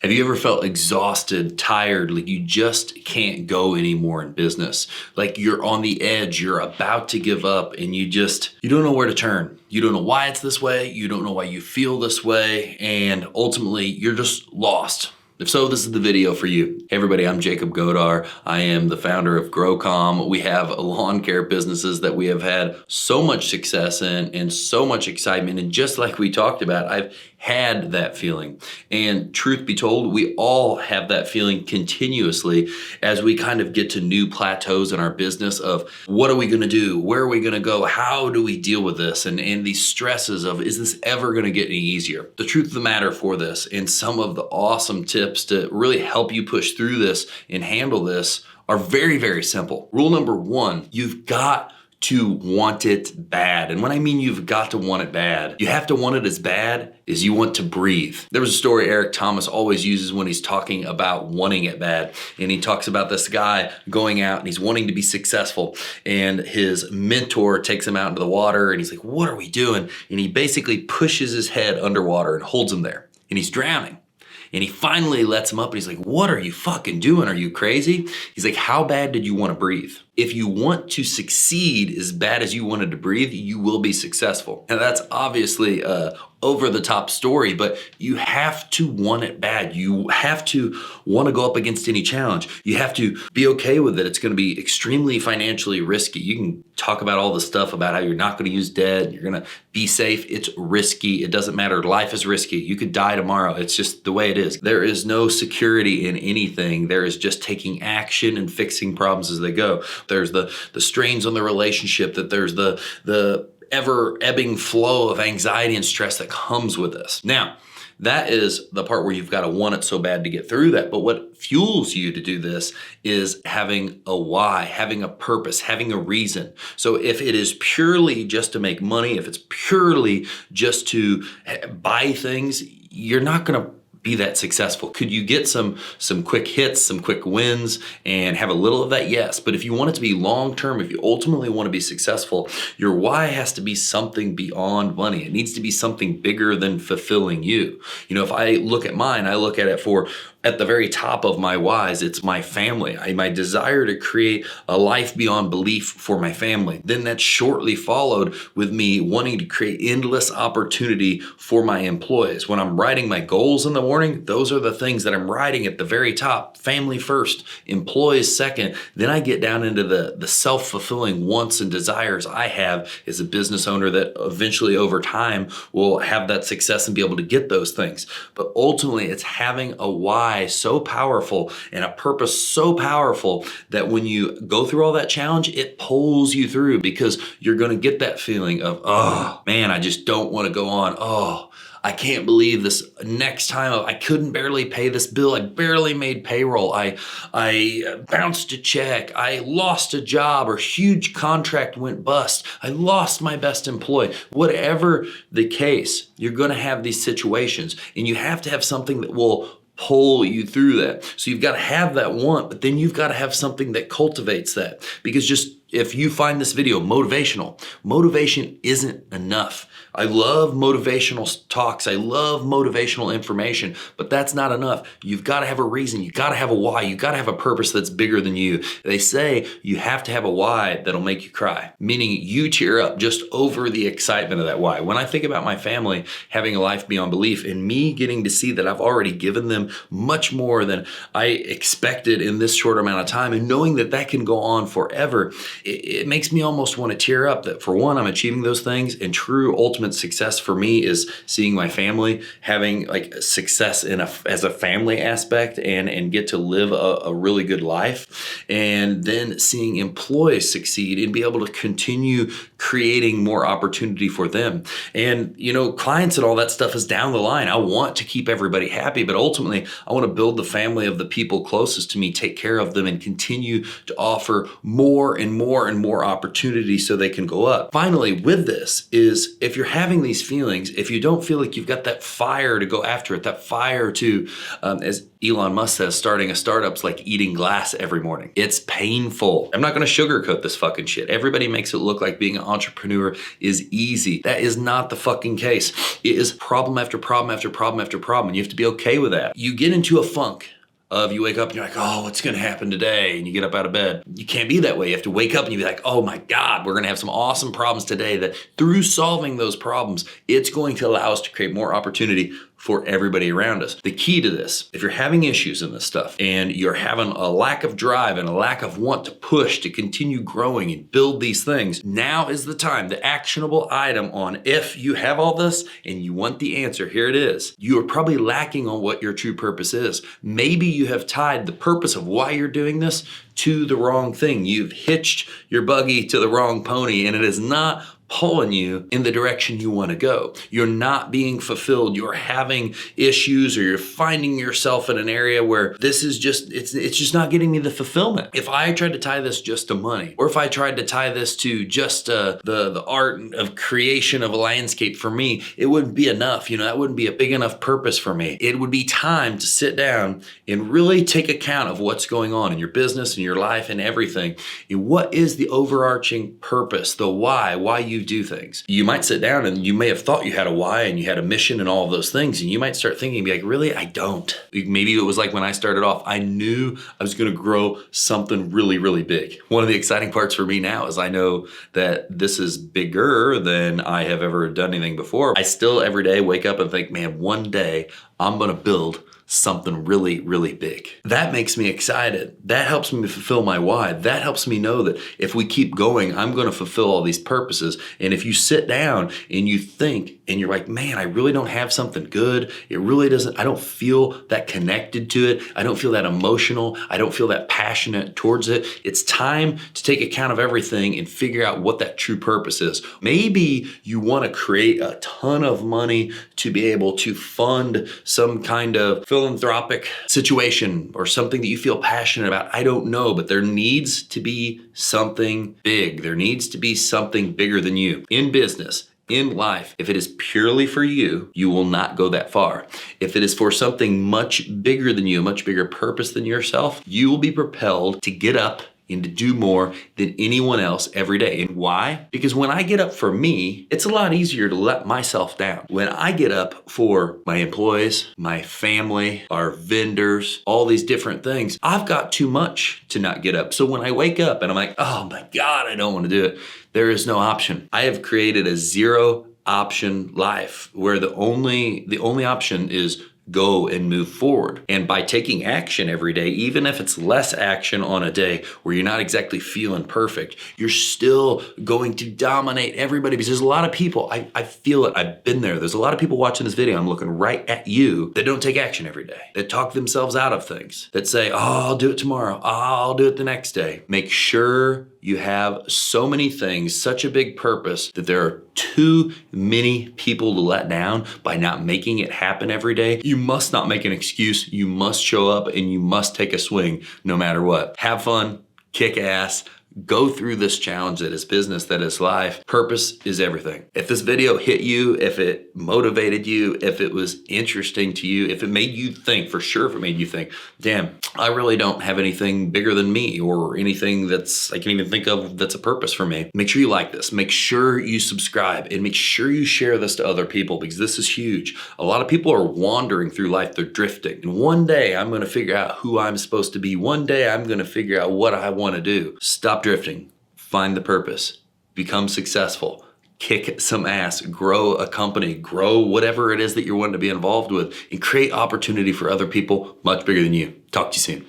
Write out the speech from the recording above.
Have you ever felt exhausted, tired, like you just can't go anymore in business? Like you're on the edge, you're about to give up and you don't know where to turn. You don't know why it's this way. You don't know why you feel this way. And ultimately you're just lost. If so, this is the video for you. Hey everybody, I'm Jacob Godar. I am the founder of GROW Comm. We have lawn care businesses that we have had so much success in and so much excitement. And just like we talked about, I've had that feeling. And truth be told, we all have that feeling continuously as we kind of get to new plateaus in our business of what are we gonna do? Where are we gonna go? How do we deal with this? And these stresses of, is this ever gonna get any easier? The truth of the matter for this and some of the awesome tips to really help you push through this and handle this are very, very simple. Rule number one, you've got to want it bad. And when I mean you've got to want it bad, you have to want it as bad as you want to breathe. There was a story Eric Thomas always uses when he's talking about wanting it bad. And he talks about this guy going out and he's wanting to be successful. And his mentor takes him out into the water and he's like, what are we doing? And he basically pushes his head underwater and holds him there. And he's drowning. And he finally lets him up and he's like, what are you fucking doing? Are you crazy? He's like, how bad did you want to breathe? If you want to succeed as bad as you wanted to breathe, you will be successful. And that's obviously over the top story, but you have to want it bad. You have to want to go up against any challenge. You have to be okay with it. It's going to be extremely financially risky. You can talk about all the stuff about how you're not going to use debt. You're going to be safe. It's risky. It doesn't matter. Life is risky. You could die tomorrow. It's just the way it is. There is no security in anything. There is just taking action and fixing problems as they go. There's the strains on the relationship, that there's the ever ebbing flow of anxiety and stress that comes with this. Now, that is the part where you've got to want it so bad to get through that. But what fuels you to do this is having a why, having a purpose, having a reason. So if it is purely just to make money, if it's purely just to buy things, you're not going to be that successful. Could you get some quick hits, some quick wins, and have a little of that? Yes. But if you want it to be long-term, if you ultimately want to be successful, your why has to be something beyond money. It needs to be something bigger than fulfilling you. You know, if I look at mine, I look at it at the very top of my whys, it's my family. My desire to create a life beyond belief for my family. Then that's shortly followed with me wanting to create endless opportunity for my employees. When I'm writing my goals in the morning, those are the things that I'm writing at the very top. Family first, employees second. Then I get down into the self-fulfilling wants and desires I have as a business owner that eventually over time will have that success and be able to get those things. But ultimately, it's having a why so powerful and a purpose so powerful that when you go through all that challenge, it pulls you through, because you're going to get that feeling of, oh man, I just don't want to go on. Oh, I can't believe this next time. I couldn't barely pay this bill. I barely made payroll. I bounced a check. I lost a job, or huge contract went bust. I lost my best employee. Whatever the case, you're going to have these situations, and you have to have something that will pull you through that. So you've got to have that want, but then you've got to have something that cultivates that. Because just if you find this video motivational, motivation isn't enough. I love motivational talks. I love motivational information, but that's not enough. You've got to have a reason. You've got to have a why. You've got to have a purpose that's bigger than you. They say you have to have a why that'll make you cry, meaning you tear up just over the excitement of that why. When I think about my family having a life beyond belief and me getting to see that I've already given them much more than I expected in this short amount of time, and knowing that that can go on forever, it makes me almost want to tear up that, for one, I'm achieving those things, and true ultimate success for me is seeing my family having like success as a family aspect and get to live a really good life, and then seeing employees succeed and be able to continue creating more opportunity for them. And you know, clients and all that stuff is down the line. I want to keep everybody happy, but ultimately I want to build the family of the people closest to me, take care of them, and continue to offer more and more more and more opportunity so they can go up. Finally, with this is if you're having these feelings, if you don't feel like you've got that fire to go after it, that fire to, as Elon Musk says, starting a startup's like eating glass every morning. It's painful. I'm not gonna sugarcoat this fucking shit. Everybody makes it look like being an entrepreneur is easy. That is not the fucking case. It is problem after problem after problem after problem, and you have to be okay with that. You get into a funk of you wake up and you're like, oh, what's gonna happen today? And you get up out of bed. You can't be that way. You have to wake up and you be like, oh my God, we're gonna have some awesome problems today that through solving those problems, it's going to allow us to create more opportunity for everybody around us. The key to this, if you're having issues in this stuff and you're having a lack of drive and a lack of want to push to continue growing and build these things, now is the time, the actionable item on if you have all this and you want the answer, here it is. You are probably lacking on what your true purpose is. Maybe you have tied the purpose of why you're doing this to the wrong thing. You've hitched your buggy to the wrong pony and it is not pulling you in the direction you want to go. You're not being fulfilled. You're having issues or you're finding yourself in an area where this is just, it's just not getting me the fulfillment. If I tried to tie this just to money, or if I tried to tie this to just the art of creation of a landscape for me, it wouldn't be enough. That wouldn't be a big enough purpose for me. It would be time to sit down and really take account of what's going on in your business and your life and everything. And what is the overarching purpose, the why you do things. You might sit down and you may have thought you had a why and you had a mission and all of those things, and you might start thinking, be like, really, I don't. Maybe it was like when I started off, I knew I was gonna grow something really, really big. One of the exciting parts for me now is I know that this is bigger than I have ever done anything before. I still every day wake up and think, man, one day I'm gonna build something really, really big. That makes me excited. That helps me fulfill my why. That helps me know that if we keep going, I'm gonna fulfill all these purposes. And if you sit down and you think and you're like, man, I really don't have something good. It really doesn't, I don't feel that connected to it. I don't feel that emotional. I don't feel that passionate towards it. It's time to take account of everything and figure out what that true purpose is. Maybe you wanna create a ton of money to be able to fund some kind of philanthropic situation or something that you feel passionate about. I don't know, but there needs to be something big. There needs to be something bigger than you in business, in life. If it is purely for you, you will not go that far. If it is for something much bigger than you, a much bigger purpose than yourself, you will be propelled to get up and to do more than anyone else every day. And why? Because when I get up for me, it's a lot easier to let myself down. When I get up for my employees, my family, our vendors, all these different things, I've got too much to not get up. So when I wake up and I'm like, oh my God, I don't want to do it, there is no option. I have created a zero option life where the only option is go and move forward. And by taking action every day, even if it's less action on a day where you're not exactly feeling perfect, you're still going to dominate everybody, because there's a lot of people, I feel it, I've been there. There's a lot of people watching this video, I'm looking right at you, that don't take action every day, that talk themselves out of things, that say, oh, I'll do it tomorrow, I'll do it the next day. Make sure you have so many things, such a big purpose, that there are too many people to let down by not making it happen every day. You must not make an excuse. You must show up and you must take a swing no matter what. Have fun, kick ass, go through this challenge that is business, that is life. Purpose is everything. If this video hit you, if it motivated you, if it was interesting to you, if it made you think, for sure if it made you think, damn, I really don't have anything bigger than me or anything that's I can even think of that's a purpose for me. Make sure you like this. Make sure you subscribe and make sure you share this to other people, because this is huge. A lot of people are wandering through life. They're drifting. And one day I'm going to figure out who I'm supposed to be. One day I'm going to figure out what I want to do. Stop drifting. Find the purpose. Become successful. Kick some ass. Grow a company. Grow whatever it is that you're wanting to be involved with, and create opportunity for other people much bigger than you. Talk to you soon.